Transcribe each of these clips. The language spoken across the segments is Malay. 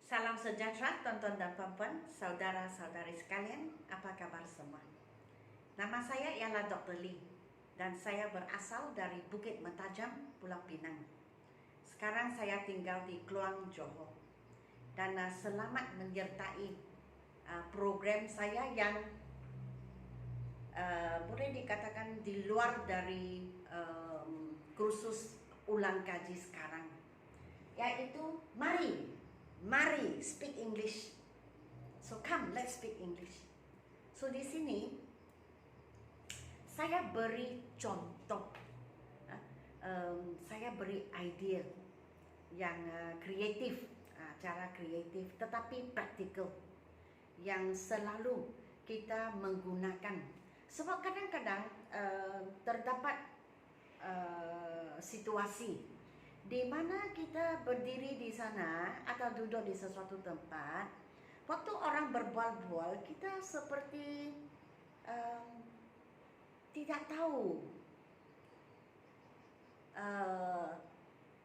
Salam sejahtera tonton dan puan-puan, saudara-saudari sekalian, apa kabar semua? Nama saya ialah Dr. Lee dan saya berasal dari Bukit Mentajam, Pulau Pinang. Sekarang saya tinggal di Kluang, Johor. Dan selamat menyertai program saya yang boleh dikatakan di luar dari kursus ulang kaji sekarang, yaitu Mari speak English. So come, let's speak English. So di sini saya beri contoh, saya beri idea yang kreatif, cara kreatif tetapi praktikal yang selalu kita menggunakan. Sebab kadang-kadang terdapat situasi di mana kita berdiri di sana atau duduk di sesuatu tempat, waktu orang berbual-bual kita seperti tidak tahu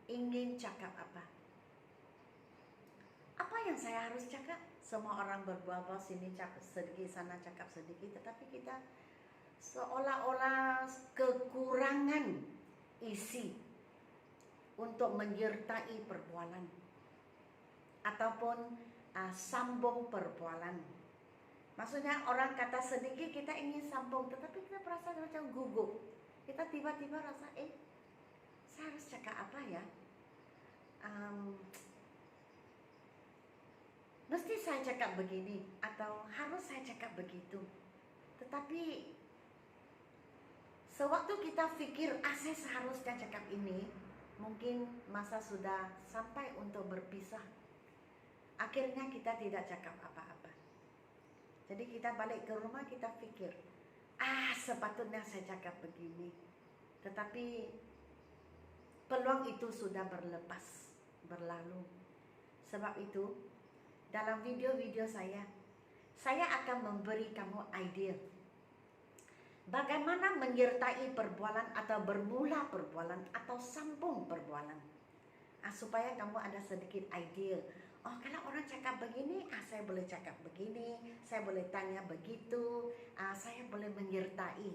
ingin cakap apa. Apa yang saya harus cakap? Semua orang berbual-bual, sini cakap sedikit, sana cakap sedikit, tetapi kita seolah-olah kekurangan isi untuk menyertai perbualan ataupun sambung perbualan. Maksudnya orang kata sedikit kita ingin sambung, tetapi kita merasa macam gugup. Kita tiba-tiba rasa, saya harus cakap apa ya? Mesti saya cakap begini atau harus saya cakap begitu. Tetapi sewaktu kita fikir, saya seharusnya cakap ini, mungkin masa sudah sampai untuk berpisah. Akhirnya kita tidak cakap apa-apa. Jadi kita balik ke rumah, kita fikir, sepatutnya saya cakap begini. Tetapi peluang itu sudah berlalu. Sebab itu, dalam video-video saya akan memberi kamu ide bagaimana menyertai perbualan atau bermula perbualan atau sambung perbualan, supaya kamu ada sedikit idea. Kalau orang cakap begini, saya boleh cakap begini, saya boleh tanya begitu, saya boleh menyertai.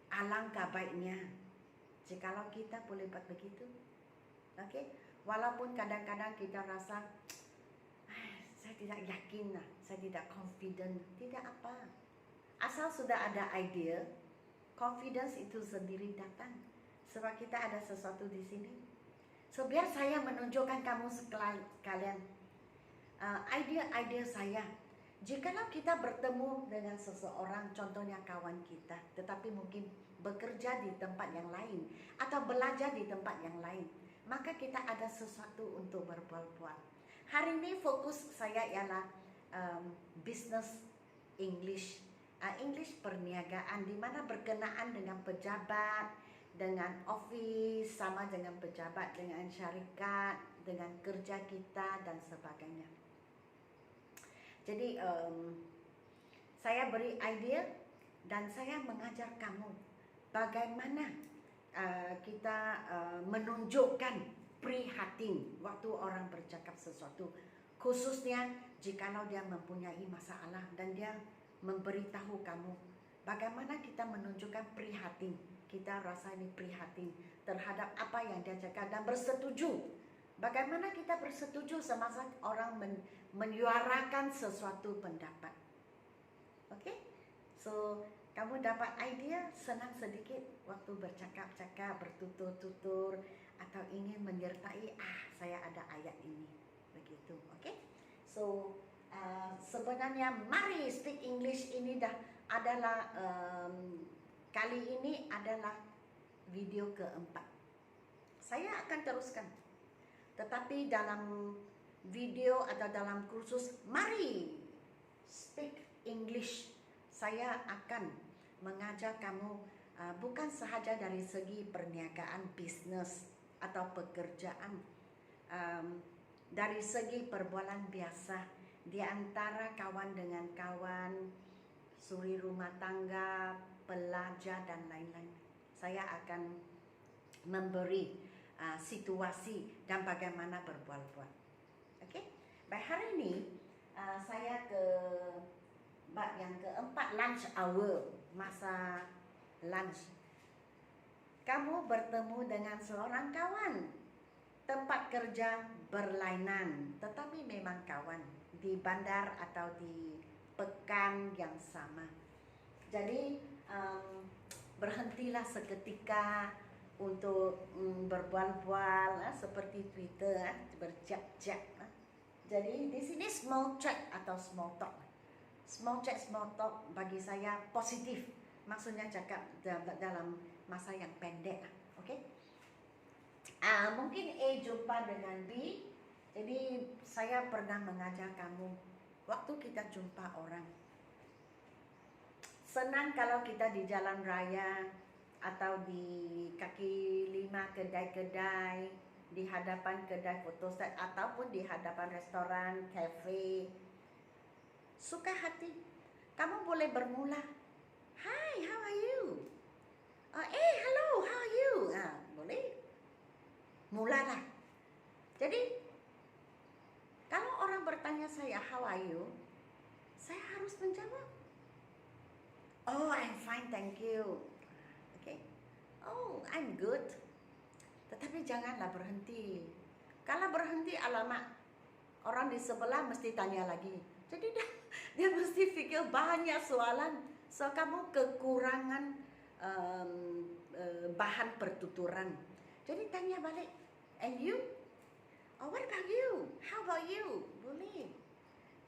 Alangkah baiknya jikalau kita boleh buat begitu. Walaupun kadang-kadang kita rasa saya tidak yakin, saya tidak confident, tidak apa. Asal sudah ada idea, confidence itu sendiri datang. Sebab kita ada sesuatu di sini. So biar saya menunjukkan kamu sekalian idea saya. Jikalau kita bertemu dengan seseorang, contohnya kawan kita, tetapi mungkin bekerja di tempat yang lain atau belajar di tempat yang lain, maka kita ada sesuatu untuk berbual-bual. Hari ini fokus saya ialah business English. English perniagaan, di mana berkenaan dengan pejabat, dengan office, sama dengan pejabat, dengan syarikat, dengan kerja kita dan sebagainya. Jadi saya beri idea dan saya mengajar kamu bagaimana kita menunjukkan prihatin waktu orang bercakap sesuatu, khususnya jikalau dia mempunyai masalah dan dia memberitahu kamu bagaimana kita menunjukkan prihatin. Kita rasa ini prihatin terhadap apa yang dia cakap dan bersetuju. Bagaimana kita bersetuju semasa orang menyuarakan sesuatu pendapat. So kamu dapat idea, senang sedikit waktu bercakap-cakap, bertutur-tutur, atau ingin menyertai, saya ada ayat ini, begitu. So sebenarnya Mari Speak English ini adalah kali ini adalah video keempat. Saya akan teruskan, tetapi dalam video atau dalam kursus Mari Speak English, saya akan mengajar kamu bukan sahaja dari segi perniagaan, bisnes atau pekerjaan, dari segi perbualan biasa di antara kawan dengan kawan, suri rumah tangga, pelajar dan lain-lain. Saya akan memberi situasi dan bagaimana berbual-bual. Baik, hari ini saya ke bab yang keempat, lunch hour, masa lunch. Kamu bertemu dengan seorang kawan, tempat kerja berlainan, tetapi memang kawan, di bandar atau di pekan yang sama. Jadi berhentilah seketika untuk berbual-bual seperti Twitter, berchat-chat. Jadi di sini small chat atau small talk. Small chat, small talk bagi saya positif. Maksudnya cakap dalam masa yang pendek. Okey? Mungkin A jumpa dengan B. Jadi saya pernah mengajar kamu waktu kita jumpa orang. Senang kalau kita di jalan raya atau di kaki lima kedai-kedai, di hadapan kedai fotoset ataupun di hadapan restoran, kafe. Suka hati, kamu boleh bermula. Hi, how are you? Hello, how are you? Boleh. Mulalah. Jadi, kalau orang bertanya saya, how are you? Saya harus menjawab. Oh, I'm fine, thank you. Okay. Oh, I'm good. Tetapi janganlah berhenti. Kalau berhenti, alamak, orang di sebelah mesti tanya lagi. Jadi dia mesti fikir banyak soalan. So, kamu kekurangan bahan pertuturan. Jadi tanya balik. And you? Oh, what about you? How about you? Boleh.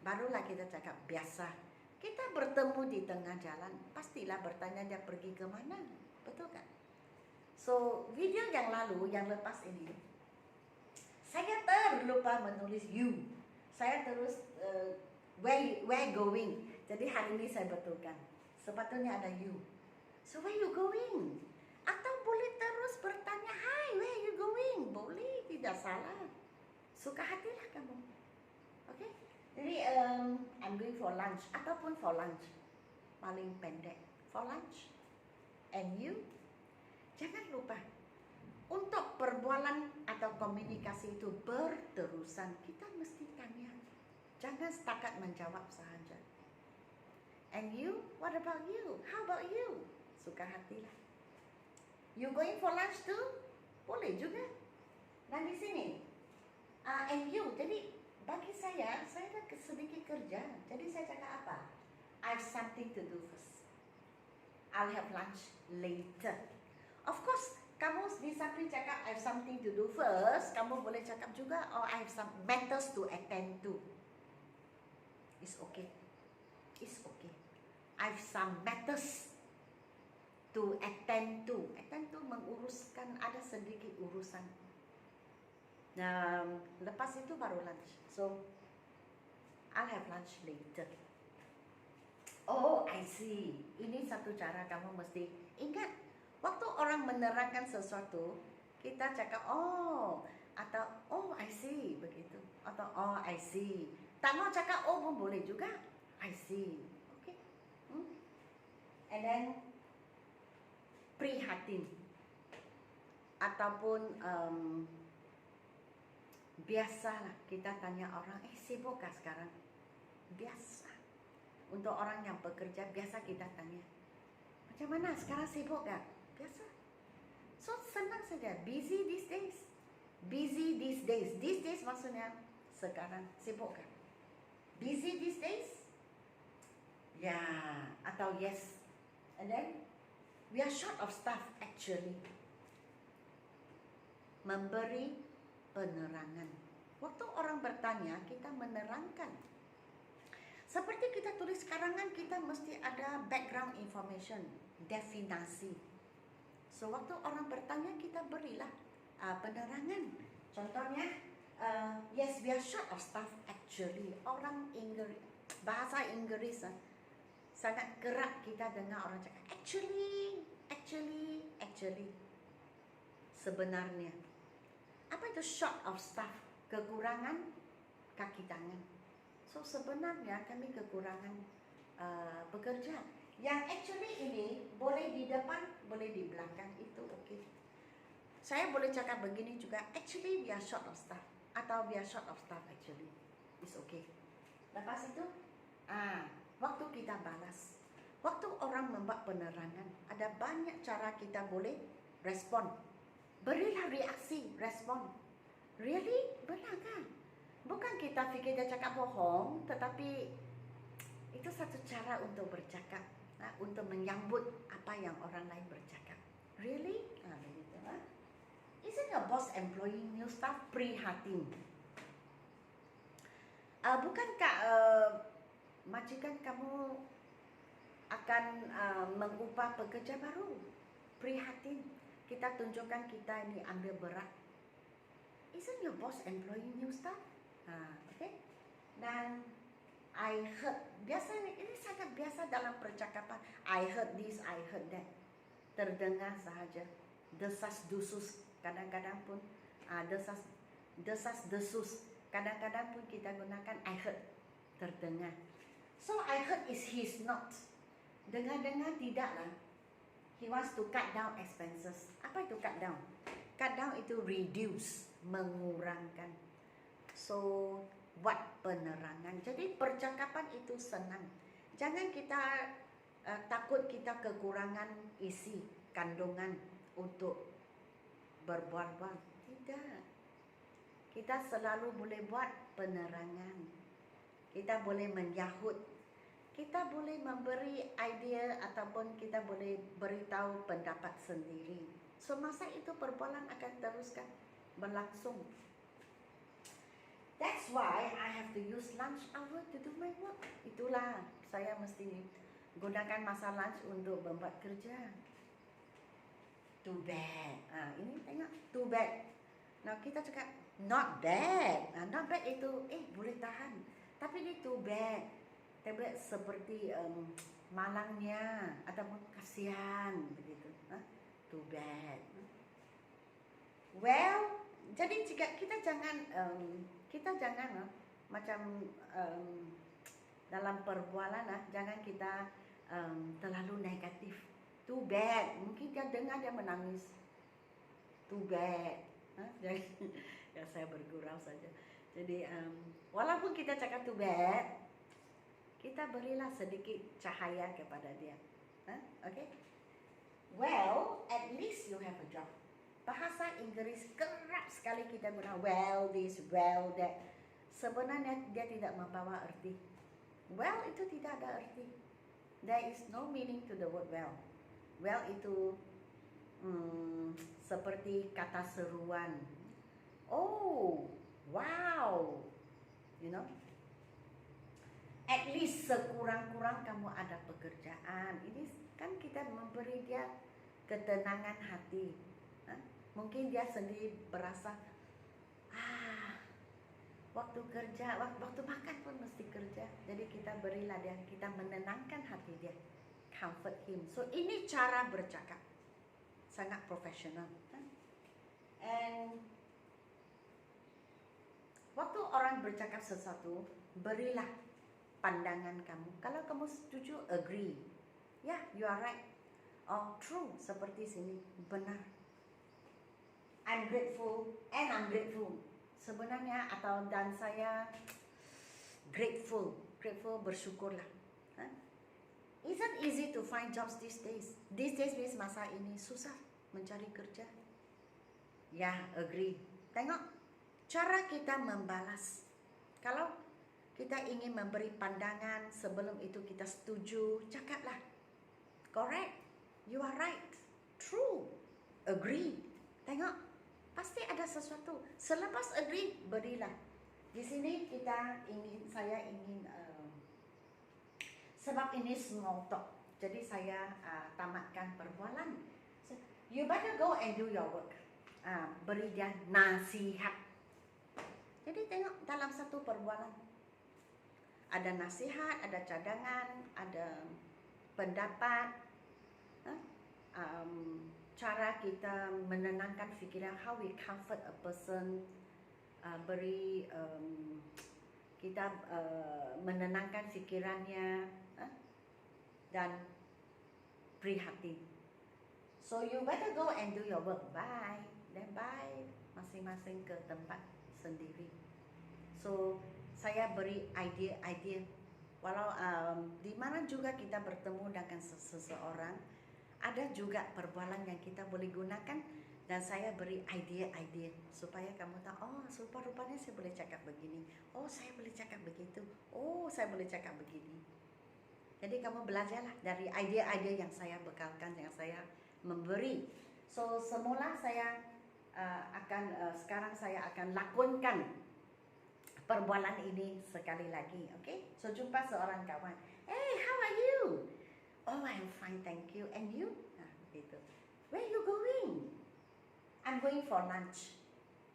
Barulah kita cakap biasa. Kita bertemu di tengah jalan, pastilah bertanya dia pergi ke mana. Betul kan? So, video yang lalu, yang lepas ini, saya terlupa menulis you. Saya terus where going. Jadi hari ini saya betulkan. Sepatutnya ada you. So, where you going? Atau boleh terus bertanya, hi, where you going? Boleh, tidak salah. Suka hatilah kamu. Okay? Jadi, I'm going for lunch. Ataupun for lunch. Paling pendek. For lunch. And you? Jangan lupa. Untuk perbualan atau komunikasi itu berterusan, kita mesti tanya. Jangan setakat menjawab sahaja. And you? What about you? How about you? Suka hatilah. You going for lunch too? Boleh juga. Dan di sini, and you. Jadi bagi saya dah sedikit kerja. Jadi saya cakap apa? I have something to do first. I'll have lunch later. Of course, kamu di samping cakap I have something to do first, kamu boleh cakap juga, oh I have some matters to attend to. It's okay. It's okay. I have some matters to attend to. Attend to menguruskan, ada sedikit urusan. Nah, lepas itu baru lunch. So, I'll have lunch later. Oh, I see. Ini satu cara kamu mesti ingat. Waktu orang menerangkan sesuatu, kita cakap, oh, atau oh, I see, begitu. Atau oh, I see. Tak mau cakap oh pun boleh juga. I see. Okay. And then, prihatin. Ataupun, biasalah kita tanya orang, sibukkah sekarang? Biasa. Untuk orang yang bekerja, biasa kita tanya, macam mana sekarang, sibuk tak? Biasa. So, senang saja. Busy these days. Busy these days. These days maksudnya sekarang, sibuk kan? Busy these days? Ya, atau yes. And then, we are short of staff actually. Memberi penerangan. Waktu orang bertanya, kita menerangkan. Seperti kita tulis karangan, kita mesti ada background information, definasi. So, waktu orang bertanya, kita berilah penerangan. Contohnya, yes, we are short of staff actually. Orang Inggris, bahasa Inggris sangat kerap kita dengar orang cakap actually. Sebenarnya, apa itu short of staff? Kekurangan kaki tangan. So, sebenarnya kami kekurangan pekerja. Yang actually ini boleh di depan, boleh di belakang, itu okey. Saya boleh cakap begini juga, actually we are short of staff. Atau we are short of staff actually. It's okay. Lepas itu, waktu kita balas, waktu orang membuat penerangan, ada banyak cara kita boleh respon. Berilah reaksi, respon. Really? Benar kan? Bukan kita fikir dia cakap bohong, tetapi itu satu cara untuk bercakap, untuk menyambut apa yang orang lain bercakap. Really? Begitu. Isn't your boss employing new staff? Prihatin. Bukankah majikan kamu akan mengupah pekerja baru? Prihatin. Kita tunjukkan kita ini ambil berat. Isn't your boss employing new staff? Okay. Dan I heard, biasanya ini sangat biasa dalam percakapan. I heard this, I heard that. Terdengar sahaja. Desas-desus, kadang-kadang pun desas-desus. Kadang-kadang pun kita gunakan I heard, terdengar. So I heard is he's not. Dengar-dengar tidaklah. He wants to cut down expenses. Apa itu cut down? Cut down itu reduce, mengurangkan. So buat penerangan. Jadi percakapan itu senang. Jangan kita takut kita kekurangan isi, kandungan untuk berbual-bual. Tidak. Kita selalu boleh buat penerangan. Kita boleh menyahut. Kita boleh memberi idea ataupun kita boleh beritahu pendapat sendiri. So masa itu perbualan akan teruskan berlangsung. That's why I have to use lunch hour to do my work. Itulah saya mesti gunakan masa lunch untuk membuat kerja. Too bad. Ini tengok, too bad. Nah kita cakap not bad. Not bad itu boleh tahan. Tapi ini too bad. Tablet seperti malangnya ataupun kasihan begitu. Too bad. Well, jadi jika kita jangan macam dalam perbualan jangan kita terlalu negatif. Too bad. Mungkin dia dengar dia menangis. Too bad. Jadi ya saya bergurau saja. Jadi walaupun kita cakap too bad, kita berilah sedikit cahaya kepada dia. Okay? Well, at least you have a job. Bahasa Inggeris kerap sekali kita guna well this, well that. Sebenarnya dia tidak membawa arti. Well itu tidak ada arti. There is no meaning to the word well. Well itu seperti kata seruan. Oh, wow. You know? At least sekurang-kurang kamu ada pekerjaan. Ini kan kita memberi dia ketenangan hati. Mungkin dia sendiri berasa waktu kerja, waktu makan pun mesti kerja. Jadi kita berilah dia, kita menenangkan hati dia, comfort him. So ini cara bercakap sangat profesional. And waktu orang bercakap sesuatu, berilah pandangan kamu. Kalau kamu setuju, agree. Yeah, you are right. Oh, true. Seperti sini, benar. I'm grateful and I'm grateful. Sebenarnya dan saya grateful. Grateful, bersyukurlah. Isn't easy to find jobs these days. These days means masa ini susah mencari kerja. Ya, agree. Tengok cara kita membalas. Kalau kita ingin memberi pandangan, sebelum itu kita setuju, cakaplah. Correct. You are right. True. Agree. Tengok. Pasti ada sesuatu. Selepas agree, berilah. Di sini saya ingin sebab ini small talk. Jadi saya tamatkan perbualan. So, you better go and do your work. Beri dia nasihat. Jadi tengok dalam satu perbualan. Ada nasihat, ada cadangan, ada pendapat. Cara kita menenangkan fikiran, how we comfort a person, kita menenangkan fikirannya dan prihatin. So you better go and do your work. Bye. Then bye. Masing-masing ke tempat sendiri. So saya beri idea-idea. Walau di mana juga kita bertemu dengan seseorang, ada juga perbualan yang kita boleh gunakan, dan saya beri idea-idea supaya kamu tahu, oh rupanya saya boleh cakap begini, oh saya boleh cakap begitu, oh saya boleh cakap begini. Jadi kamu belajarlah dari idea-idea yang saya bekalkan, yang saya memberi. So semula saya sekarang saya akan lakonkan perbualan ini sekali lagi, okay? So jumpa seorang kawan, hey, how are you? Oh, I'm fine, thank you. And you? Nah, begitu. Where you going? I'm going for lunch.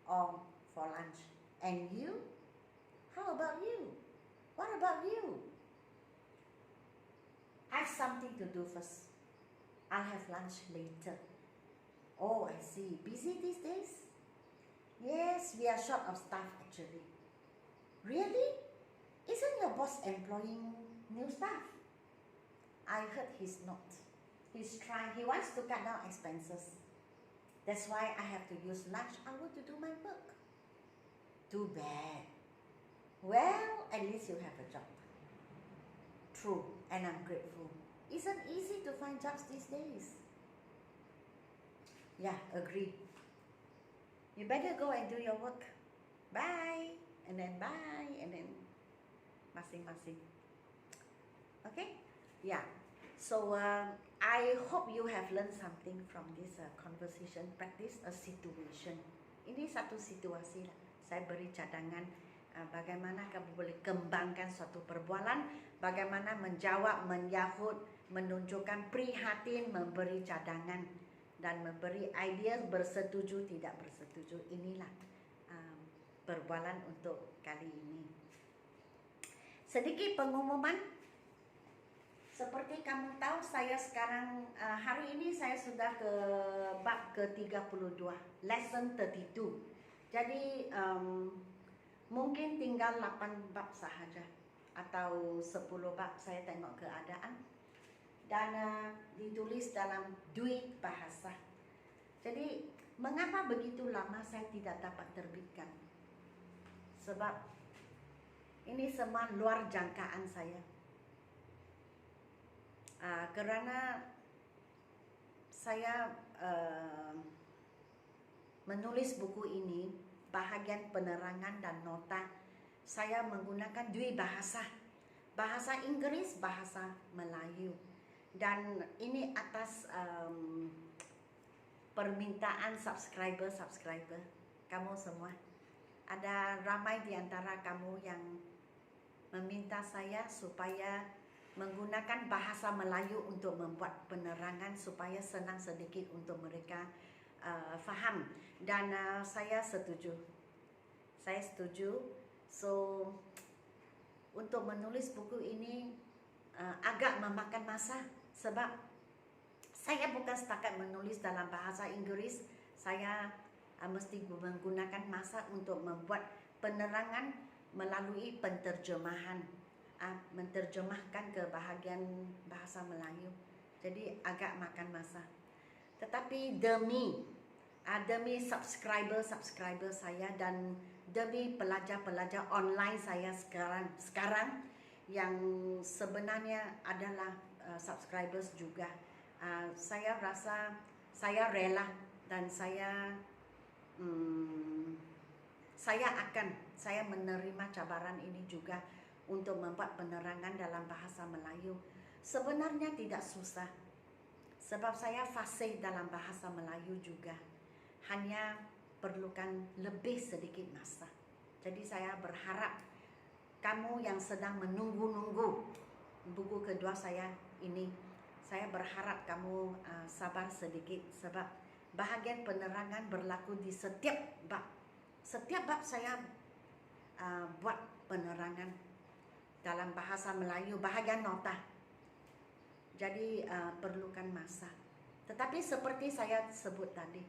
Oh, for lunch. And you? How about you? What about you? I have something to do first. I'll have lunch later. Oh, I see. Busy these days? Yes, we are short of staff actually. Really? Isn't your boss employing new staff? I heard he's not. He's trying. He wants to cut down expenses. That's why I have to use lunch hour to do my work. Too bad. Well, at least you have a job. True, and I'm grateful. Isn't easy to find jobs these days. Yeah, agree. You better go and do your work. Bye. And then bye. And then masing-masing. Okay? Yeah. So I hope you have learned something from this conversation. Practice a situation. Ini satu situasi lah. Saya beri cadangan bagaimana kamu boleh kembangkan suatu perbualan, bagaimana menjawab, menyahut, menunjukkan prihatin, memberi cadangan, dan memberi idea bersetuju tidak bersetuju. Inilah perbualan untuk kali ini. Sedikit pengumuman. Seperti kamu tahu, saya sekarang hari ini saya sudah ke bab ke-32, lesson 32. Jadi mungkin tinggal 8 bab sahaja atau 10 bab, saya tengok keadaan. Dan ditulis dalam 2 bahasa. Jadi mengapa begitu lama saya tidak dapat terbitkan? Sebab ini semua luar jangkaan saya. Kerana saya menulis buku ini, bahagian penerangan dan nota, saya menggunakan 2 bahasa. Bahasa Inggris, bahasa Melayu. Dan ini atas permintaan subscriber kamu semua. Ada ramai di antara kamu yang meminta saya supaya menggunakan bahasa Melayu untuk membuat penerangan supaya senang sedikit untuk mereka faham. Dan saya setuju. So untuk menulis buku ini agak memakan masa, sebab saya bukan setakat menulis dalam bahasa Inggris. Saya mesti menggunakan masa untuk membuat penerangan melalui penterjemahan, menterjemahkan ke bahagian bahasa Melayu. Jadi agak makan masa. Tetapi demi subscriber saya dan demi pelajar-pelajar online saya sekarang yang sebenarnya adalah subscribers juga, saya rasa saya rela dan saya menerima cabaran ini juga untuk membuat penerangan dalam bahasa Melayu. Sebenarnya tidak susah, sebab saya fasih dalam bahasa Melayu juga. Hanya perlukan lebih sedikit masa. Jadi saya berharap kamu yang sedang menunggu-nunggu buku kedua saya ini, saya berharap kamu sabar sedikit, sebab bahagian penerangan berlaku di setiap bab. Setiap bab saya buat penerangan dalam bahasa Melayu, bahagian nota. Jadi perlukan masa. Tetapi seperti saya sebut tadi,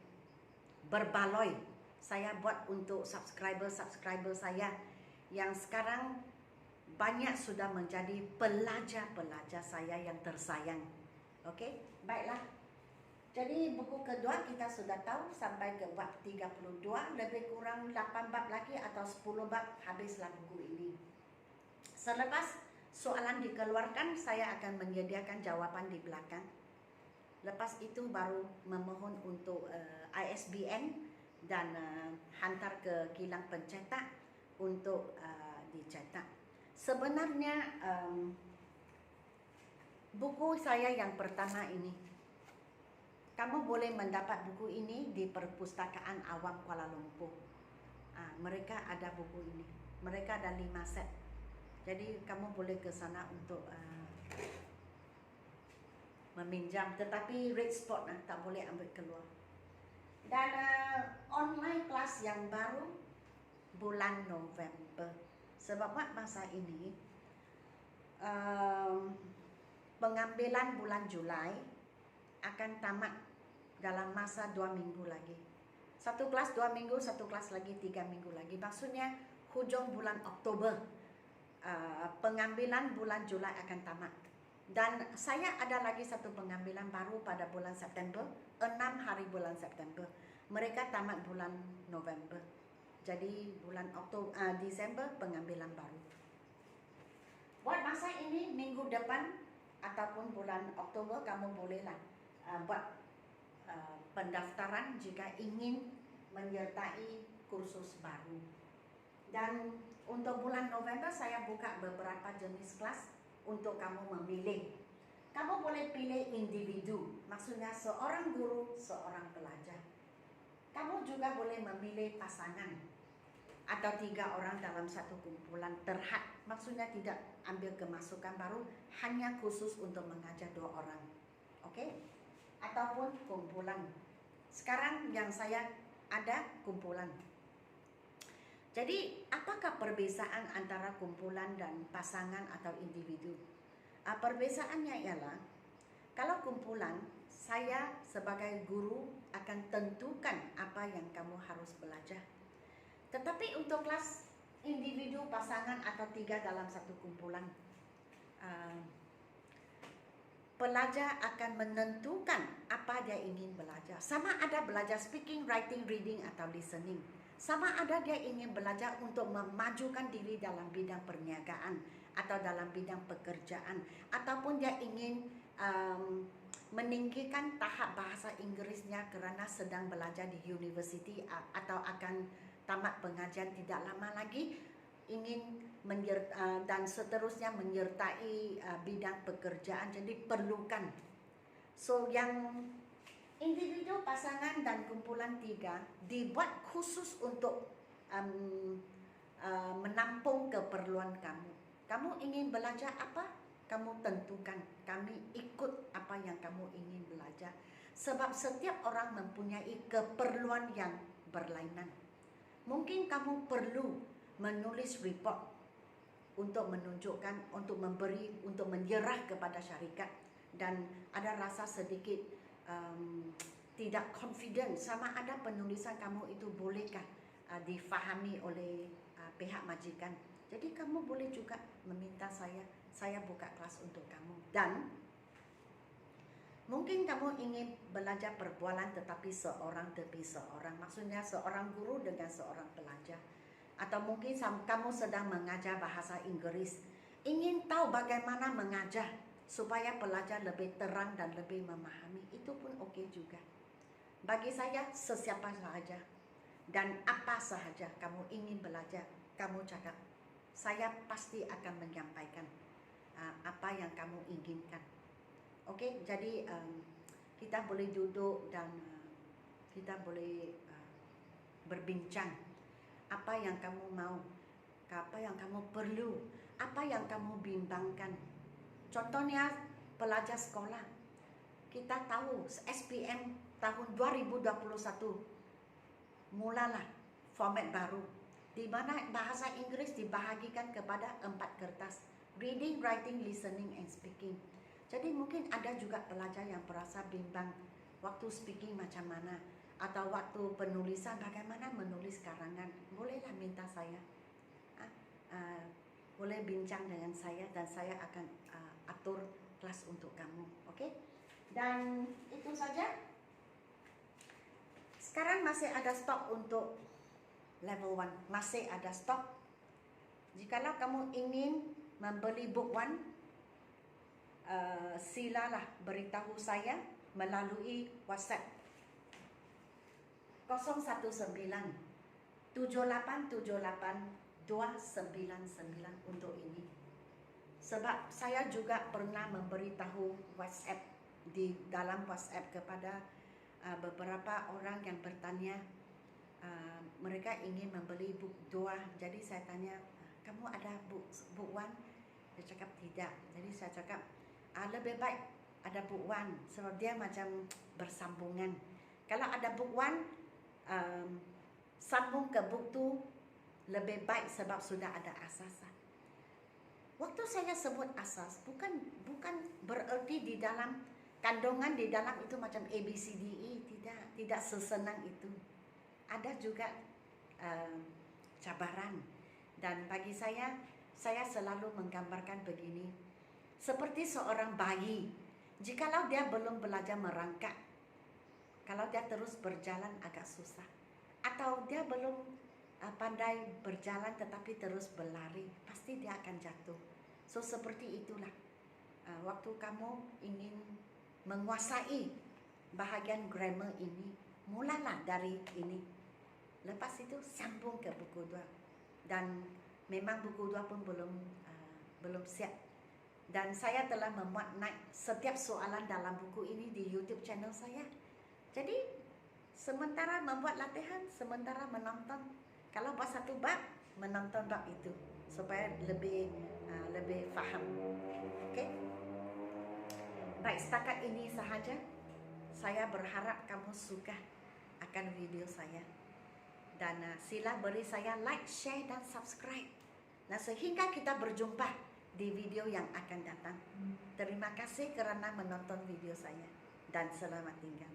berbaloi saya buat untuk subscriber saya yang sekarang banyak sudah menjadi pelajar-pelajar saya yang tersayang. Okey, baiklah. Jadi buku kedua kita sudah tahu sampai ke bab 32, lebih kurang 8 bab lagi atau 10 bab habislah buku ini. Selepas soalan dikeluarkan, saya akan menyediakan jawapan di belakang. Lepas itu baru memohon untuk ISBN dan hantar ke kilang pencetak untuk dicetak. Sebenarnya buku saya yang pertama ini, kamu boleh mendapat buku ini di Perpustakaan Awam Kuala Lumpur. Mereka ada buku ini. Mereka ada 5 set. Jadi kamu boleh ke sana untuk meminjam. Tetapi rate spot tak boleh ambil keluar. Dan online kelas yang baru bulan November. Sebab masa ini pengambilan bulan Julai akan tamat dalam masa 2 minggu lagi. Satu kelas 2 minggu, satu kelas lagi 3 minggu lagi. Maksudnya hujung bulan Oktober pengambilan bulan Julai akan tamat. Dan saya ada lagi satu pengambilan baru pada bulan September, 6 hari bulan September. Mereka tamat bulan November. Jadi bulan Desember pengambilan baru. Buat masa ini minggu depan ataupun bulan Oktober kamu bolehlah buat pendaftaran jika ingin menyertai kursus baru. Dan untuk bulan November saya buka beberapa jenis kelas untuk kamu memilih. Kamu boleh pilih individu, maksudnya seorang guru, seorang pelajar. Kamu juga boleh memilih pasangan atau 3 orang dalam satu kumpulan terhad. Maksudnya tidak ambil kemasukan baru, hanya khusus untuk mengajar 2 orang. Oke? Ataupun kumpulan. Sekarang yang saya ada kumpulan. Jadi, apakah perbezaan antara kumpulan dan pasangan atau individu? Perbezaannya ialah, kalau kumpulan, saya sebagai guru akan tentukan apa yang kamu harus belajar. Tetapi untuk kelas individu, pasangan atau 3 dalam satu kumpulan, pelajar akan menentukan apa dia ingin belajar. Sama ada belajar speaking, writing, reading atau listening. Sama ada dia ingin belajar untuk memajukan diri dalam bidang perniagaan atau dalam bidang pekerjaan, ataupun dia ingin meninggikan tahap bahasa Inggrisnya kerana sedang belajar di universiti atau akan tamat pengajian tidak lama lagi, ingin dan seterusnya menyertai bidang pekerjaan. Jadi perlukan. So yang individu, pasangan dan kumpulan 3 dibuat khusus untuk menampung keperluan kamu. Kamu ingin belajar apa? Kamu tentukan. Kami ikut apa yang kamu ingin belajar. Sebab setiap orang mempunyai keperluan yang berlainan. Mungkin kamu perlu menulis report untuk menunjukkan, untuk memberi, untuk menyerah kepada syarikat, dan ada rasa sedikit tidak confident sama ada penulisan kamu itu bolehkah difahami oleh pihak majikan. Jadi kamu boleh juga meminta saya buka kelas untuk kamu. Dan mungkin kamu ingin belajar perbualan tetapi seorang demi seorang, maksudnya seorang guru dengan seorang pelajar. Atau mungkin kamu sedang mengajar bahasa Inggris, ingin tahu bagaimana mengajar supaya pelajar lebih terang dan lebih memahami, itu pun okey juga. Bagi saya, sesiapa sahaja dan apa sahaja kamu ingin belajar, kamu cakap, saya pasti akan menyampaikan apa yang kamu inginkan. Okey, jadi kita boleh duduk dan kita boleh berbincang apa yang kamu mau, apa yang kamu perlu, apa yang kamu bimbangkan. Contohnya pelajar sekolah, kita tahu SPM tahun 2021 mulalah format baru, di mana bahasa Inggris dibahagikan kepada 4 kertas: reading, writing, listening, and speaking. Jadi mungkin ada juga pelajar yang merasa bimbang waktu speaking macam mana, atau waktu penulisan bagaimana menulis karangan. Bolehlah minta saya, boleh bincang dengan saya dan saya akan atur kelas untuk kamu. Okey? Dan itu saja. Sekarang masih ada stok untuk level 1. Masih ada stok. Jikalau kamu ingin membeli book one, silalah beritahu saya melalui WhatsApp 019 7878 299 untuk ini. Sebab saya juga pernah memberitahu WhatsApp di dalam WhatsApp kepada beberapa orang yang bertanya, mereka ingin membeli book 2. Jadi saya tanya, kamu ada book one? Dia cakap tidak. Jadi saya cakap, lebih baik ada book one sebab dia macam bersambungan. Kalau ada book one, sambung ke book 2 lebih baik sebab sudah ada asas. Waktu saya sebut asas, bukan bererti di dalam kandungan di dalam itu macam ABCDE, tidak sesenang itu. Ada juga cabaran. Dan bagi saya selalu menggambarkan begini. Seperti seorang bayi, jikalau dia belum belajar merangkak, kalau dia terus berjalan agak susah. Atau dia belum pandai berjalan tetapi terus berlari, pasti dia akan jatuh. So seperti itulah, waktu kamu ingin menguasai bahagian grammar ini, mulalah dari ini. Lepas itu sambung ke buku 2. Dan memang buku 2 pun belum siap. Dan saya telah memuat naik setiap soalan dalam buku ini di YouTube channel saya. Jadi sementara membuat latihan, sementara menonton. Kalau buat satu bab, menonton bab itu supaya lebih faham. Okey. Baik, setakat ini sahaja. Saya berharap kamu suka akan video saya. Dan sila beri saya like, share dan subscribe. Nah, sehingga kita berjumpa di video yang akan datang. Terima kasih kerana menonton video saya dan selamat tinggal.